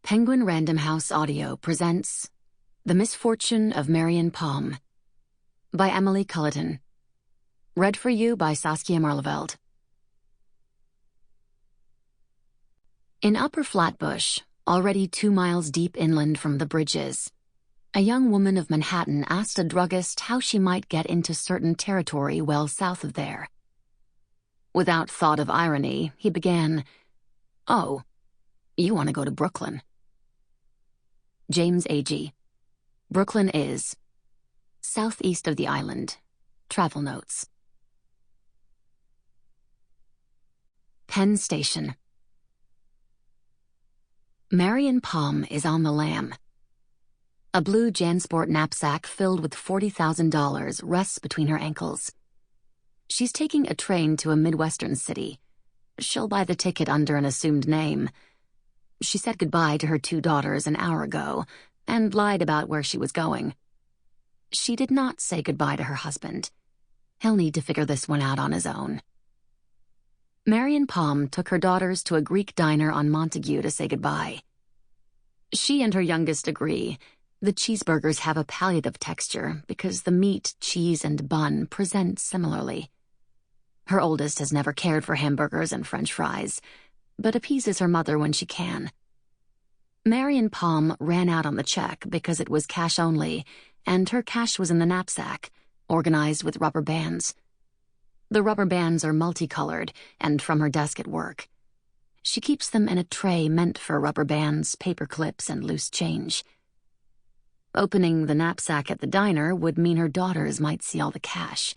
Penguin Random House Audio presents The Misfortune of Marion Palm by Emily Culliton. Read for you by Saskia Maarleveld. In Upper Flatbush, already 2 miles deep inland from the bridges, a young woman of Manhattan asked a druggist how she might get into certain territory well south of there. Without thought of irony, he began, "Oh, you want to go to Brooklyn." James A.G. Brooklyn is southeast of the island. Travel notes. Penn Station. Marion Palm is on the lam. A blue JanSport knapsack filled with $40,000 rests between her ankles. She's taking a train to a Midwestern city. She'll buy the ticket under an assumed name. She said goodbye to her 2 daughters an hour ago and lied about where she was going. She did not say goodbye to her husband. He'll need to figure this one out on his own. Marion Palm took her daughters to a Greek diner on Montague to say goodbye. She and her youngest agree. The cheeseburgers have a palliative texture because the meat, cheese, and bun present similarly. Her oldest has never cared for hamburgers and French fries, but appeases her mother when she can. Marion Palm ran out on the check because it was cash only, and her cash was in the knapsack, organized with rubber bands. The rubber bands are multicolored and from her desk at work. She keeps them in a tray meant for rubber bands, paper clips, and loose change. Opening the knapsack at the diner would mean her daughters might see all the cash,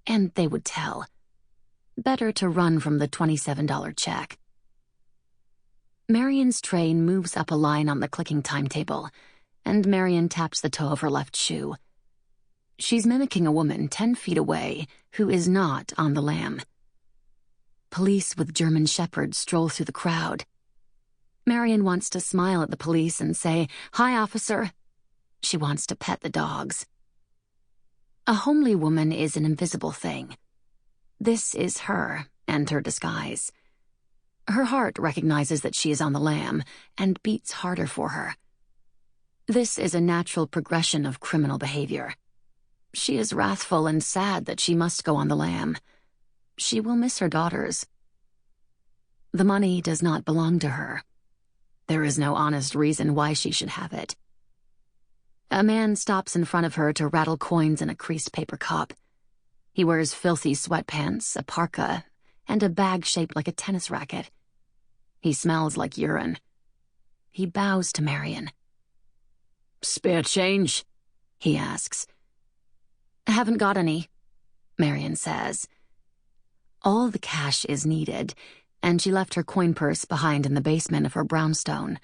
and they would tell. Better to run from the $27 check. Marion's train moves up a line on the clicking timetable, and Marion taps the toe of her left shoe. She's mimicking a woman 10 feet away who is not on the lam. Police with German shepherds stroll through the crowd. Marion wants to smile at the police and say, "Hi, officer." She wants to pet the dogs. A homely woman is an invisible thing. This is her and her disguise. Her heart recognizes that she is on the lam and beats harder for her. This is a natural progression of criminal behavior. She is wrathful and sad that she must go on the lam. She will miss her daughters. The money does not belong to her. There is no honest reason why she should have it. A man stops in front of her to rattle coins in a creased paper cup. He wears filthy sweatpants, a parka, and a bag shaped like a tennis racket. He smells like urine. He bows to Marion. "Spare change?" he asks. "Haven't got any," Marion says. All the cash is needed, and she left her coin purse behind in the basement of her brownstone,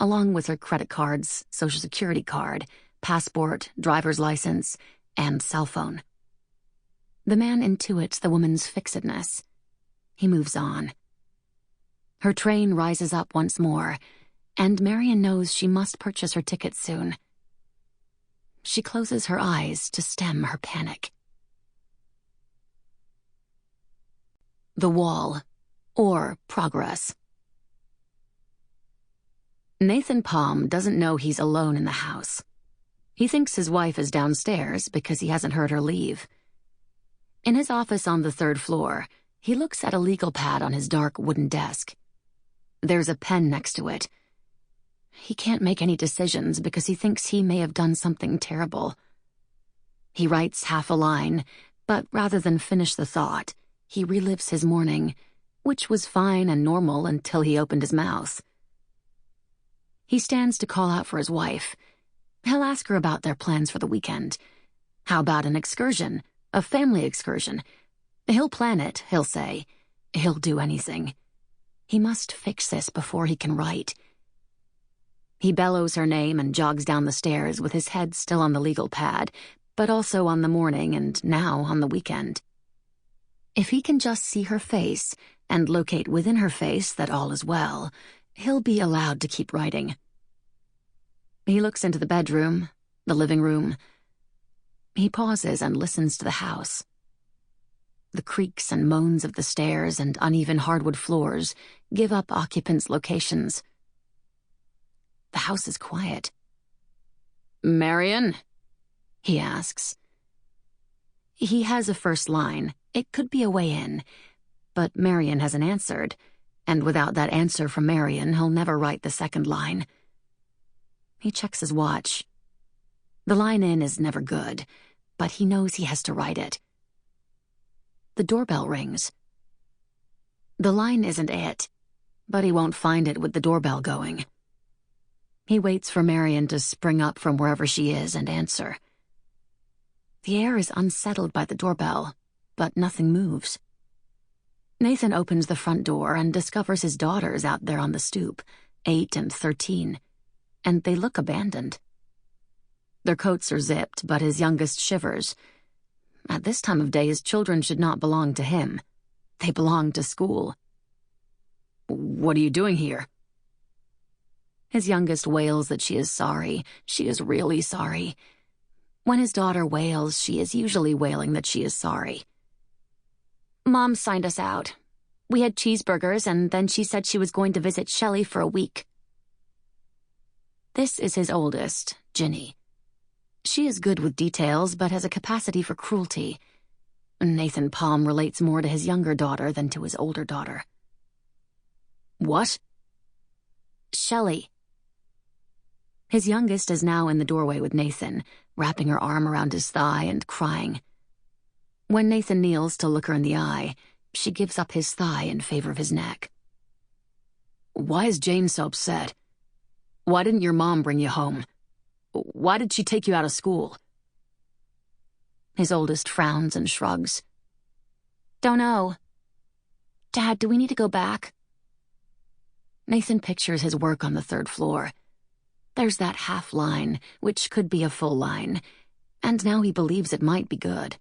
along with her credit cards, Social Security card, passport, driver's license, and cell phone. The man intuits the woman's fixedness. He moves on. Her train rises up once more, and Marion knows she must purchase her ticket soon. She closes her eyes to stem her panic. The Wall, or Progress. Nathan Palm doesn't know he's alone in the house. He thinks his wife is downstairs because he hasn't heard her leave. In his office on the 3rd floor, he looks at a legal pad on his dark wooden desk. There's a pen next to it. He can't make any decisions because he thinks he may have done something terrible. He writes half a line, but rather than finish the thought, he relives his morning, which was fine and normal until he opened his mouth. He stands to call out for his wife. He'll ask her about their plans for the weekend. How about an excursion, a family excursion? He'll plan it, he'll say. He'll do anything. He must fix this before he can write. He bellows her name and jogs down the stairs with his head still on the legal pad, but also on the morning and now on the weekend. If he can just see her face and locate within her face that all is well, he'll be allowed to keep writing. He looks into the bedroom, the living room. He pauses and listens to the house. The creaks and moans of the stairs and uneven hardwood floors give up occupants' locations. house is quiet. "Marion?" he asks. He has a first line. It could be a way in, but Marion hasn't answered, and without that answer from Marion, he'll never write the second line. He checks his watch. The line in is never good, but he knows he has to write it. The doorbell rings. The line isn't it, but he won't find it with the doorbell going. He waits for Marion to spring up from wherever she is and answer. The air is unsettled by the doorbell, but nothing moves. Nathan opens the front door and discovers his daughters out there on the stoop, 8 and 13, and they look abandoned. Their coats are zipped, but his youngest shivers. At this time of day, his children should not belong to him. They belong to school. "What are you doing here?" His youngest wails that she is sorry. She is really sorry. When his daughter wails, she is usually wailing that she is sorry. "Mom signed us out. We had cheeseburgers, and then she said she was going to visit Shelley for a week." This is his oldest, Ginny. She is good with details, but has a capacity for cruelty. Nathan Palm relates more to his younger daughter than to his older daughter. "What?" "Shelley." His youngest is now in the doorway with Nathan, wrapping her arm around his thigh and crying. When Nathan kneels to look her in the eye, she gives up his thigh in favor of his neck. "Why is Jane so upset? Why didn't your mom bring you home? Why did she take you out of school?" His oldest frowns and shrugs. "Don't know. Dad, do we need to go back?" Nathan pictures his work on the 3rd floor. There's that half line, which could be a full line, and now he believes it might be good.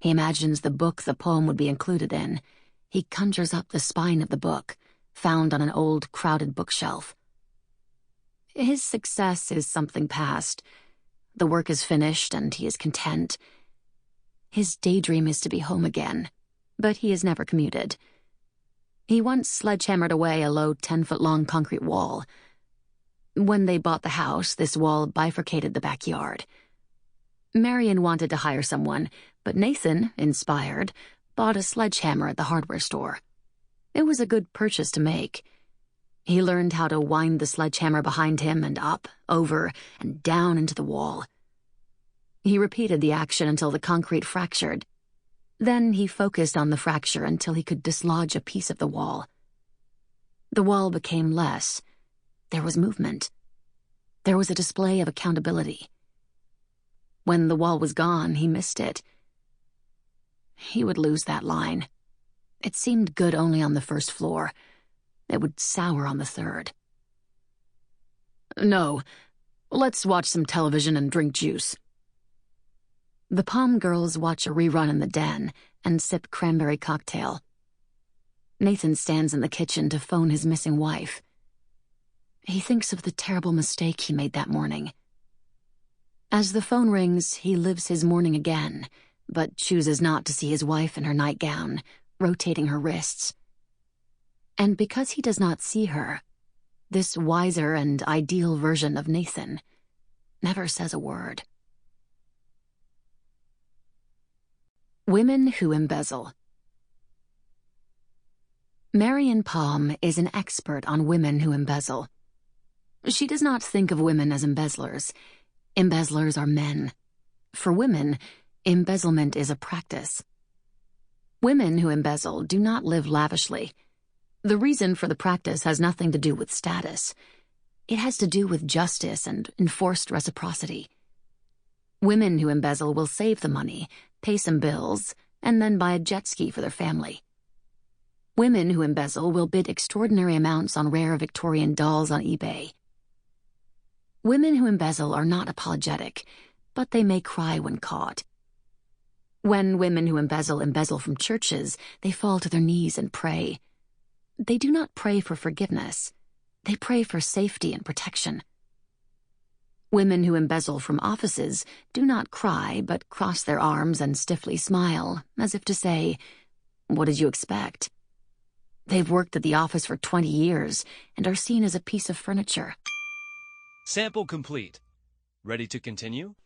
He imagines the book the poem would be included in. He conjures up the spine of the book, found on an old, crowded bookshelf. His success is something past. The work is finished, and he is content. His daydream is to be home again, but he has never commuted. He once sledgehammered away a low 10-foot-long concrete wall. When they bought the house, this wall bifurcated the backyard. Marion wanted to hire someone, but Nathan, inspired, bought a sledgehammer at the hardware store. It was a good purchase to make. He learned how to wind the sledgehammer behind him and up, over, and down into the wall. He repeated the action until the concrete fractured. Then he focused on the fracture until he could dislodge a piece of the wall. The wall became less. There was movement. There was a display of accountability. When the wall was gone, he missed it. He would lose that line. It seemed good only on the 1st floor. It would sour on the 3rd. "No, let's watch some television and drink juice." The Palm girls watch a rerun in the den and sip cranberry cocktail. Nathan stands in the kitchen to phone his missing wife. He thinks of the terrible mistake he made that morning. As the phone rings, he lives his morning again, but chooses not to see his wife in her nightgown, rotating her wrists. And because he does not see her, this wiser and ideal version of Nathan never says a word. Women who embezzle. Marion Palm is an expert on women who embezzle. She does not think of women as embezzlers. Embezzlers are men. For women, embezzlement is a practice. Women who embezzle do not live lavishly. The reason for the practice has nothing to do with status. It has to do with justice and enforced reciprocity. Women who embezzle will save the money, pay some bills, and then buy a jet ski for their family. Women who embezzle will bid extraordinary amounts on rare Victorian dolls on eBay. Women who embezzle are not apologetic, but they may cry when caught. When women who embezzle from churches, they fall to their knees and pray. They do not pray for forgiveness. They pray for safety and protection. Women who embezzle from offices do not cry, but cross their arms and stiffly smile, as if to say, "What did you expect?" They've worked at the office for 20 years and are seen as a piece of furniture. Sample complete. Ready to continue?